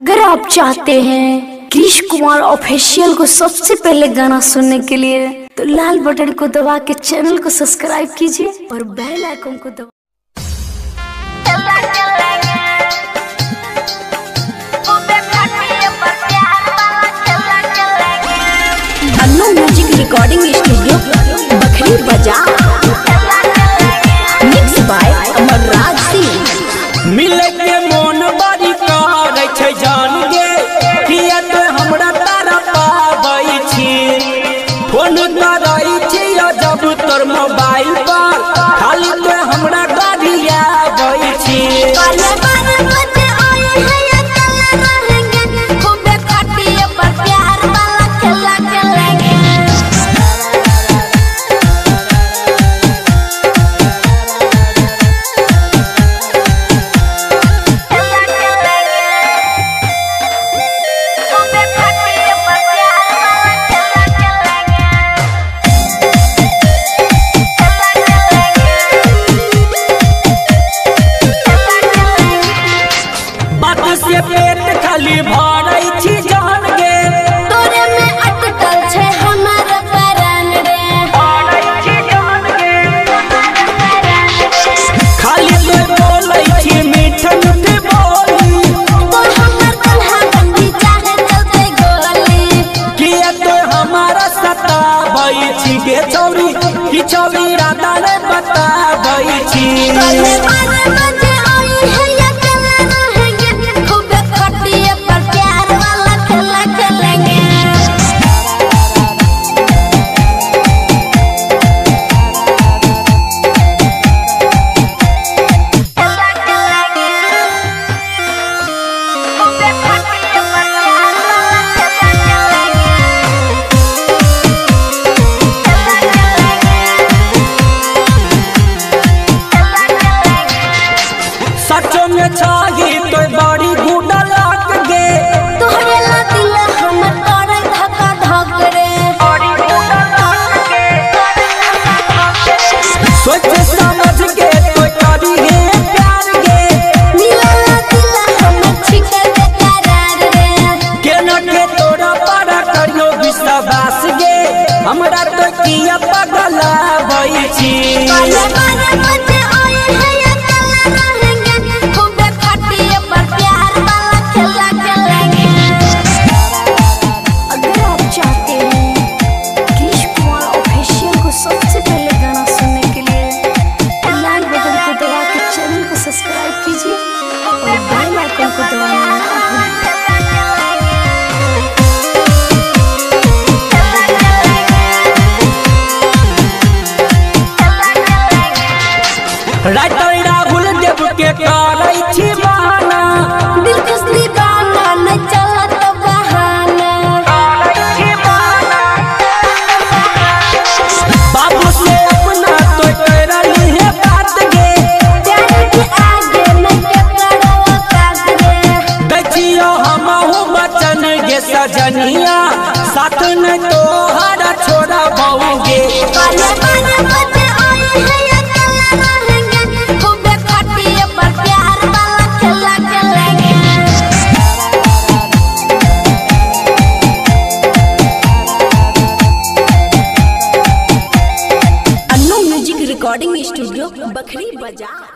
अगर आप चाहते हैं कृष कुमार ऑफिशियल को सबसे पहले गाना सुनने के लिए तो लाल बटन को दबा के चैनल को सब्सक्राइब कीजिए और बेल आइकन को दबा। Annu music recording studio Bakhri बाजार, मिक्स बाय अमरराज सिंह। मिले के मोन बारी करे छै जान गे किया तो हमरा तारा पाबै छी फोन करै छी जब तोर मोबाइल पर खाली तो हमरा गाड़ी आबै छी। से पेट खाली भरै छी जान गे तोरे में अटकल छै हमर प्राण रे भरै छी जान गे खाली तो बोलै छी मीठ मीठ बोली तोर हमर कन्हा बंदी चाहे चलते गोली किया तो हमारा सताबै छी गे चौरी कि चौरी राधा ने बताबै छी। सचो में चाही तो बड़ी गुडा लाग गे तोहरे ला दिल हमर करे धक्का धक रे बड़ी गुडा लाग गे सोच समझ के तो करी गे प्यार गे मिला ला दिल हमर छिके बेकरार रे केना के तोरा पर करियो विश्वास गे हमरा तो किया पगला भई छी। सब्सक्राइब कीजिए और बेल आइकन को दबाना ना भूलें। राइटर राहुल देव के करै छी बहाना दिल खुश दीवाना न चलत बहाना करै छी बहाना बाबू से अपना तो करली है बात गे प्यार के आगे न के करो काज रे देखियो हमहु बचन गे सजनिया साथ न तो हरा छोड़ा बहुगे काले माने बचे आई है अकेला रहेंगे खूबे खटिए पर प्यार वाला खेला खेलेंगे। Annu music recording studio Bakhri बाजार।